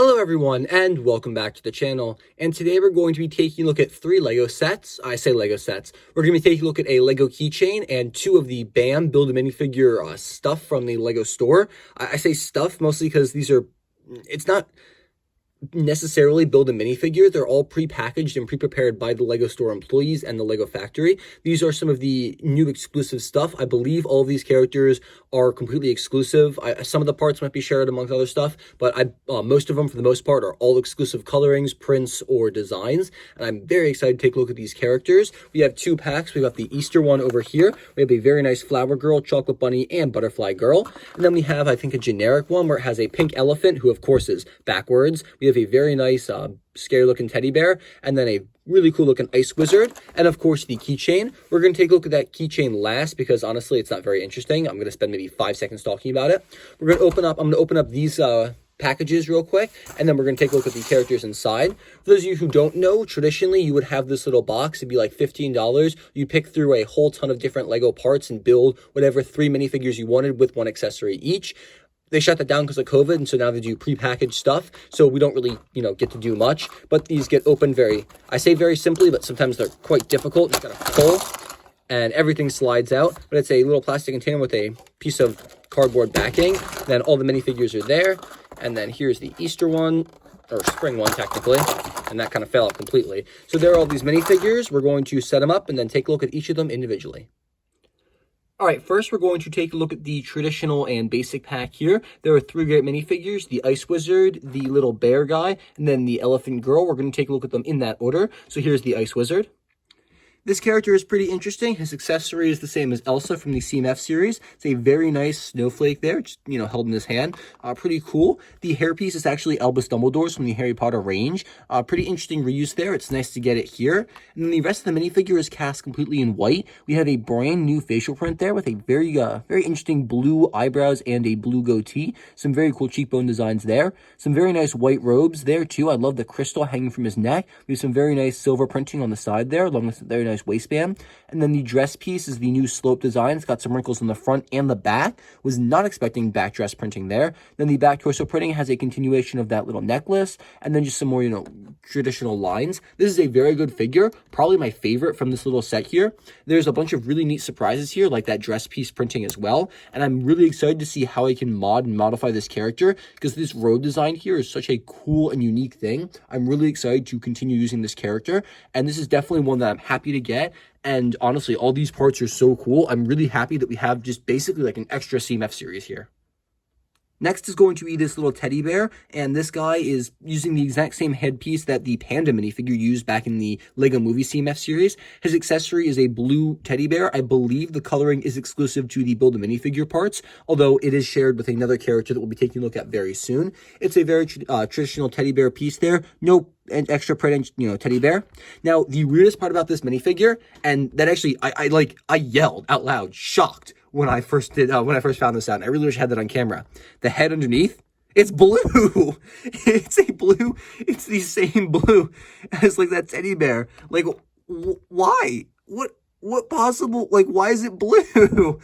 Hello everyone, and welcome back to the channel. And today we're going to be taking a look at 3 Lego sets. I say Lego sets. We're going to be taking a look at a Lego keychain and 2 of the BAM Build-a-Minifigure stuff from the Lego store. I say stuff mostly because it's not necessarily build a minifigure. They're all pre-packaged and pre-prepared by the Lego store employees and the Lego factory. These are some of the new exclusive stuff. I believe all of these characters are completely exclusive. Some of the parts might be shared amongst other stuff, but most of them, for the most part, are all exclusive colorings, prints, or designs. And I'm very excited to take a look at these characters. We have 2 packs. We've got the Easter one over here. We have a very nice flower girl, chocolate bunny, and butterfly girl. And then we have, I think, a generic one where it has a pink elephant, who of course is backwards. We have a very nice, scary looking teddy bear, and then a really cool looking ice wizard, and of course the keychain. We're going to take a look at that keychain last because honestly it's not very interesting. I'm going to spend maybe 5 seconds talking about it. I'm going to open up these packages real quick, and then we're going to take a look at the characters inside. For those of you who don't know, traditionally you would have this little box. It'd be like $15. You pick through a whole ton of different Lego parts and build whatever 3 minifigures you wanted with 1 accessory each. They shut that down because of COVID, and so now they do prepackaged stuff, so we don't really, get to do much. But these get opened I say very simply, but sometimes they're quite difficult. You gotta pull, and everything slides out. But it's a little plastic container with a piece of cardboard backing. Then all the minifigures are there, and then here's the Easter one, or spring one technically, and that kind of fell out completely. So there are all these minifigures. We're going to set them up and then take a look at each of them individually. All right, first we're going to take a look at the traditional and basic pack here. There are 3 great minifigures: the Ice Wizard, the little bear guy, and then the Elephant Girl. We're going to take a look at them in that order. So here's the Ice Wizard. This character is pretty interesting. His accessory is the same as Elsa from the CMF series. It's a very nice snowflake there, just, held in his hand. Pretty cool. The hairpiece is actually Albus Dumbledore's from the Harry Potter range. Pretty interesting reuse there. It's nice to get it here. And then the rest of the minifigure is cast completely in white. We have a brand new facial print there with a very interesting blue eyebrows and a blue goatee. Some very cool cheekbone designs there. Some very nice white robes there too. I love the crystal hanging from his neck. We have some very nice silver printing on the side there, along with very nice waistband. And then the dress piece is the new slope design. It's got some wrinkles on the front and the back. Was not expecting back dress printing there. Then the back torso printing has a continuation of that little necklace, and then just some more, traditional lines. This is a very good figure, probably my favorite from this little set here. There's a bunch of really neat surprises here, like that dress piece printing as well, and I'm really excited to see how I can mod and modify this character, because this road design here is such a cool and unique thing. I'm really excited to continue using this character, and this is definitely one that I'm happy to get. And honestly, all these parts are so cool. I'm really happy that we have just basically like an extra CMF series here. Next is going to be this little teddy bear, and this guy is using the exact same headpiece that the Panda minifigure used back in the Lego Movie CMF series. His accessory is a blue teddy bear. I believe the coloring is exclusive to the Build-a-Minifigure parts, although it is shared with another character that we'll be taking a look at very soon. It's a very traditional teddy bear piece there. No extra print, teddy bear. Now, the weirdest part about this minifigure, and that actually, I yelled out loud, shocked, when I first found this out, and I really wish I had that on camera. The head underneath, it's blue. It's the same blue as like that teddy bear. Like, why? What possible, why is it blue?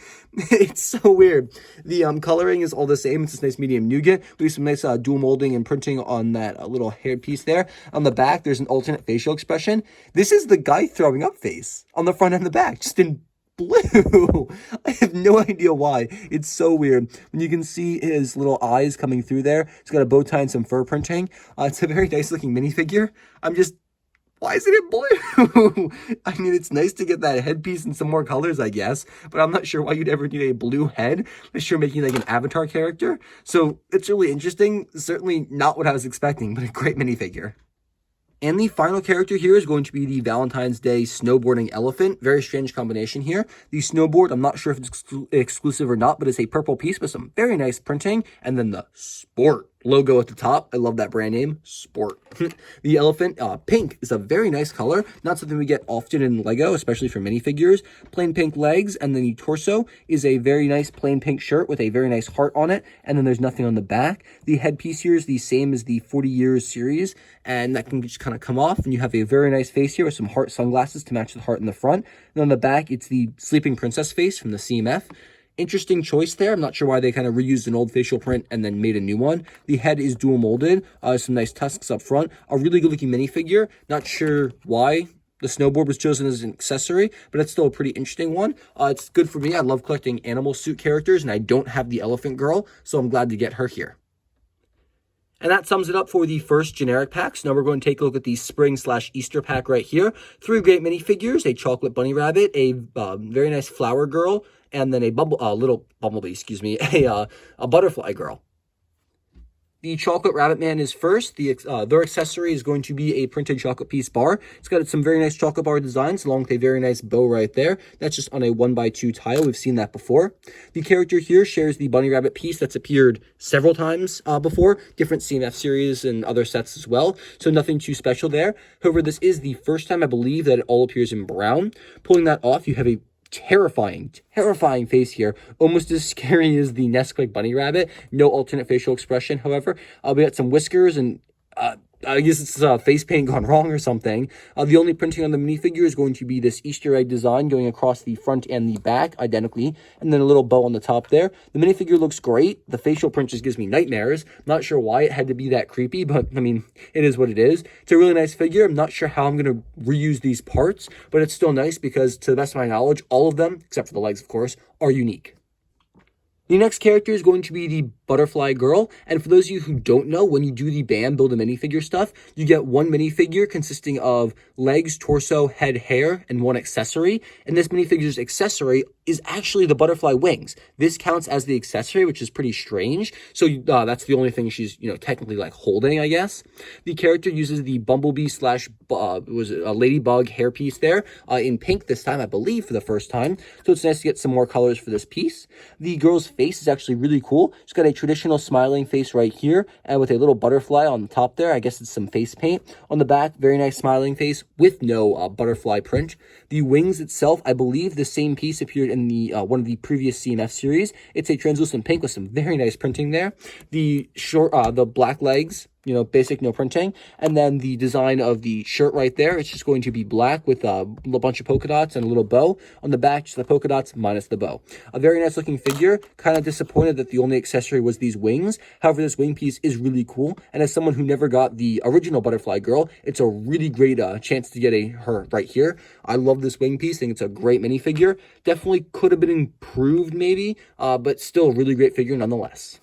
It's so weird. The coloring is all the same. It's this nice medium nougat. We have some nice dual molding and printing on that little hair piece there. On the back, there's an alternate facial expression. This is the guy throwing up face on the front and the back, just in blue. I have no idea why. It's so weird. When you can see his little eyes coming through there, he's got a bow tie and some fur printing. It's a very nice looking minifigure. Why isn't it blue? I mean, it's nice to get that headpiece in some more colors, I guess, but I'm not sure why you'd ever need a blue head unless you're making like an avatar character. So it's really interesting. Certainly not what I was expecting, but a great minifigure. And the final character here is going to be the Valentine's Day snowboarding elephant. Very strange combination here. The snowboard, I'm not sure if it's exclusive or not, but it's a purple piece with some very nice printing. And then the sport logo at the top. I love that brand name, Sport. The elephant, pink, is a very nice color. Not something we get often in Lego, especially for minifigures. Plain pink legs, and then the torso is a very nice plain pink shirt with a very nice heart on it, and then there's nothing on the back. The headpiece here is the same as the 40 Years series, and that can just kind of come off, and you have a very nice face here with some heart sunglasses to match the heart in the front. And on the back, it's the Sleeping Princess face from the CMF. Interesting choice there. I'm not sure why they kind of reused an old facial print and then made a new one. The head is dual molded. Some nice tusks up front. A really good looking minifigure. Not sure why the snowboard was chosen as an accessory, but it's still a pretty interesting one. It's good for me. I love collecting animal suit characters, and I don't have the elephant girl, so I'm glad to get her here. And that sums it up for the first generic pack. So now we're going to take a look at the spring/Easter pack right here. 3 great minifigures, a chocolate bunny rabbit, a very nice flower girl, and then a little bumblebee, excuse me, a butterfly girl. The chocolate rabbit man is first. Their accessory is going to be a printed chocolate piece bar. It's got some very nice chocolate bar designs along with a very nice bow right there. That's just on a 1x2 tile. We've seen that before. The character here shares the bunny rabbit piece that's appeared several times before, different CMF series and other sets as well. So nothing too special there. However, this is the first time I believe that it all appears in brown. Pulling that off, you have a terrifying face here, almost as scary as the Nesquik bunny rabbit. No alternate facial expression, however. We got some whiskers and I guess it's face paint gone wrong or something. The only printing on the minifigure is going to be this Easter egg design going across the front and the back identically, and then a little bow on the top there. The minifigure looks great. The facial print just gives me nightmares. Not sure why it had to be that creepy, but I mean, it is what it is. It's a really nice figure. I'm not sure how I'm going to reuse these parts, but it's still nice because to the best of my knowledge, all of them, except for the legs, of course, are unique. The next character is going to be the Butterfly Girl, and for those of you who don't know, when you do the BAM Build-a-Minifigure stuff, you get one minifigure consisting of legs, torso, head, hair, and one accessory, and this minifigure's accessory is actually the butterfly wings. This counts as the accessory, which is pretty strange, so that's the only thing she's, technically like holding, I guess. The character uses the bumblebee slash, was it a ladybug hairpiece there, in pink this time, I believe, for the first time, so it's nice to get some more colors for this piece. The girl's face is actually really cool. She's got a traditional smiling face right here, and with a little butterfly on the top there. I guess it's some face paint. On the back, very nice smiling face with no butterfly print. The wings itself, I believe the same piece appeared in the one of the previous CMF series. It's a translucent pink with some very nice printing there. The the black legs, basic, no printing. And then the design of the shirt right there, it's just going to be black with a bunch of polka dots and a little bow. On the back, just the polka dots minus the bow. A very nice looking figure. Kind of disappointed that the only accessory was these wings. However, this wing piece is really cool. And as someone who never got the original Butterfly Girl, it's a really great chance to get her right here. I love this wing piece. I think it's a great minifigure. Definitely could have been improved maybe, but still a really great figure nonetheless.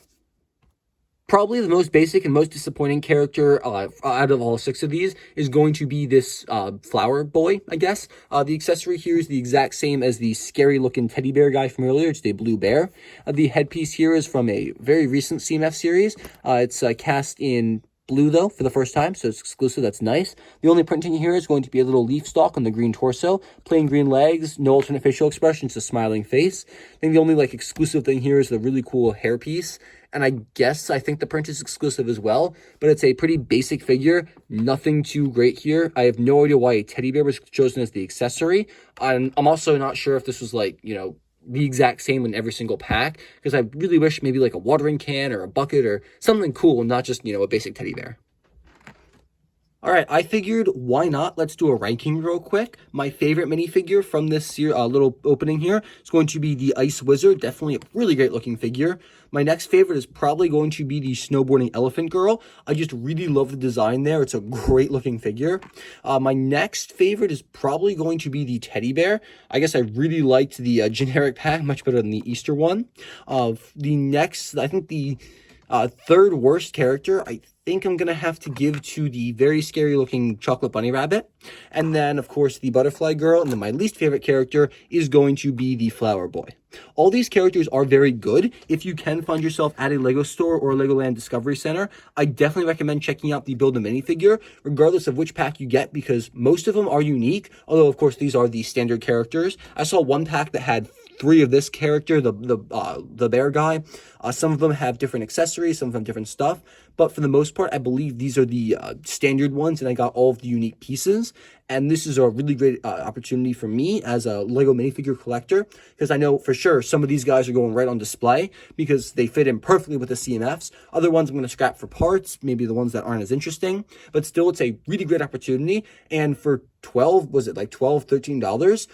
Probably the most basic and most disappointing character out of all 6 of these is going to be this flower boy, I guess. The accessory here is the exact same as the scary-looking teddy bear guy from earlier. It's a blue bear. The headpiece here is from a very recent CMF series. It's cast in blue, though, for the first time, so it's exclusive. That's nice. The only printing here is going to be a little leaf stalk on the green torso, plain green legs, no alternate facial expression, just a smiling face. I think the only exclusive thing here is the really cool hairpiece. And I think the print is exclusive as well, but it's a pretty basic figure. Nothing too great here. I have no idea why a teddy bear was chosen as the accessory. I'm also not sure if this was the exact same in every single pack, because I really wish maybe like a watering can or a bucket or something cool, not just, a basic teddy bear. All right, I figured, why not? Let's do a ranking real quick. My favorite minifigure from this little opening here is going to be the Ice Wizard. Definitely a really great looking figure. My next favorite is probably going to be the Snowboarding Elephant Girl. I just really love the design there. It's a great looking figure. My next favorite is probably going to be the Teddy Bear. I guess I really liked the generic pack much better than the Easter one. The next, I think the third worst character, I think I'm going to have to give to the very scary looking chocolate bunny rabbit. And then, of course, the butterfly girl. And then my least favorite character is going to be the flower boy. All these characters are very good. If you can find yourself at a Lego store or a Legoland Discovery Center, I definitely recommend checking out the Build-a-Minifigure, regardless of which pack you get, because most of them are unique. Although, of course, these are the standard characters. I saw one pack that had 3 of this character, the bear guy. Some of them have different accessories, some of them different stuff. But for the most part, I believe these are the standard ones, and I got all of the unique pieces. And this is a really great opportunity for me as a Lego minifigure collector, because I know for sure some of these guys are going right on display because they fit in perfectly with the CMFs. Other ones I'm going to scrap for parts, maybe the ones that aren't as interesting. But still, it's a really great opportunity. And for $12, $13?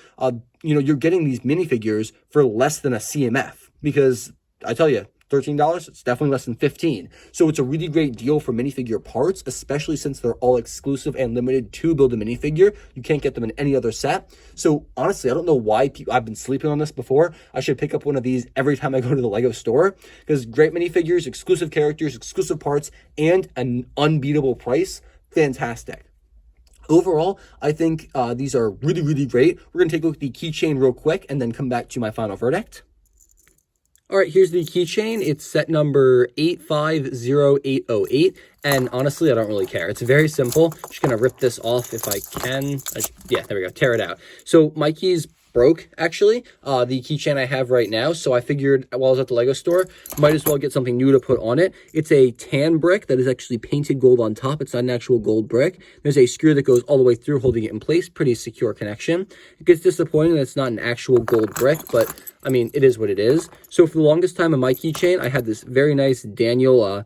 You're getting these minifigures for less than a CMF. because I tell you, $13, it's definitely less than $15. So it's a really great deal for minifigure parts, especially since they're all exclusive and limited to Build-A-Minifigure. You can't get them in any other set. So honestly, I don't know why I've been sleeping on this before. I should pick up one of these every time I go to the Lego store, because great minifigures, exclusive characters, exclusive parts, and an unbeatable price. Fantastic. Overall, I think these are really, really great. We're going to take a look at the keychain real quick and then come back to my final verdict. All right, here's the keychain. It's set number 850808, and honestly, I don't really care. It's very simple. Just gonna rip this off if I can. Yeah, there we go, tear it out. So my keys broke, actually, the keychain I have right now, so I figured while I was at the Lego store, might as well get something new to put on it. It's a tan brick that is actually painted gold on top. It's not an actual gold brick. There's a screw that goes all the way through, holding it in place. Pretty secure connection. It gets disappointing that it's not an actual gold brick, but I mean, it is what it is. So for the longest time on my keychain, I had this very nice Daniel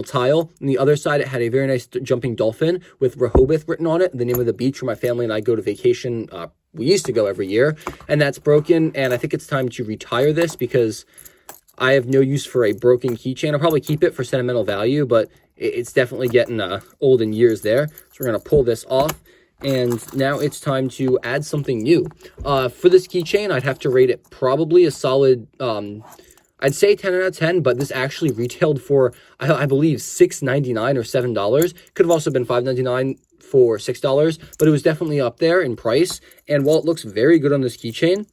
tile. On the other side, it had a very nice jumping dolphin with Rehoboth written on it, the name of the beach where my family and I go to vacation. We used to go every year, and that's broken, and I think it's time to retire this because I have no use for a broken keychain. I'll probably keep it for sentimental value, but it's definitely getting old in years there. So we're going to pull this off, and now it's time to add something new. For this keychain, I'd have to rate it probably a solid, I'd say 10 out of 10, but this actually retailed for, I believe, $6.99 or $7. Could have also been $5.99 for $6, but it was definitely up there in price. And while it looks very good on this keychain,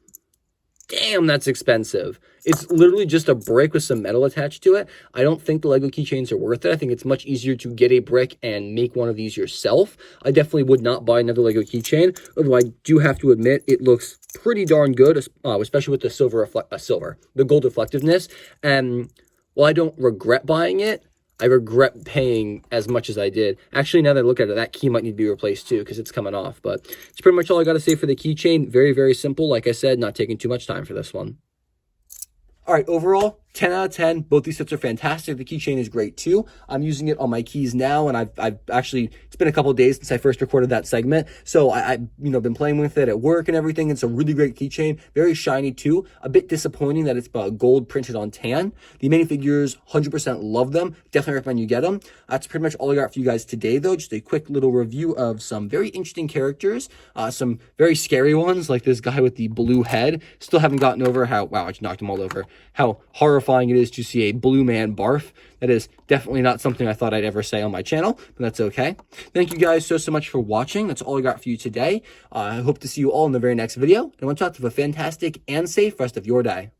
damn, that's expensive. It's literally just a brick with some metal attached to it. I don't think the Lego keychains are worth it. I think it's much easier to get a brick and make one of these yourself. I definitely would not buy another Lego keychain, although I do have to admit it looks pretty darn good, especially with the the gold reflectiveness. And while I don't regret buying it, I regret paying as much as I did. Actually, now that I look at it, that key might need to be replaced too because it's coming off. But it's pretty much all I got to say for the keychain. Very, very simple. Like I said, not taking too much time for this one. All right, overall, 10 out of 10. Both these sets are fantastic. The keychain is great too. I'm using it on my keys now, and I've actually, it's been a couple of days since I first recorded that segment. So I've been playing with it at work and everything. It's a really great keychain. Very shiny too. A bit disappointing that it's gold printed on tan. The minifigures, 100% love them. Definitely recommend you get them. That's pretty much all I got for you guys today though. Just a quick little review of some very interesting characters. Some very scary ones like this guy with the blue head. Still haven't gotten over how, wow, I just knocked him all over. How horrifying it is to see a blue man barf. That is definitely not something I thought I'd ever say on my channel, but that's okay. Thank you guys so much for watching. That's all I got for you today. I hope to see you all in the very next video, and I want you to have a fantastic and safe rest of your day.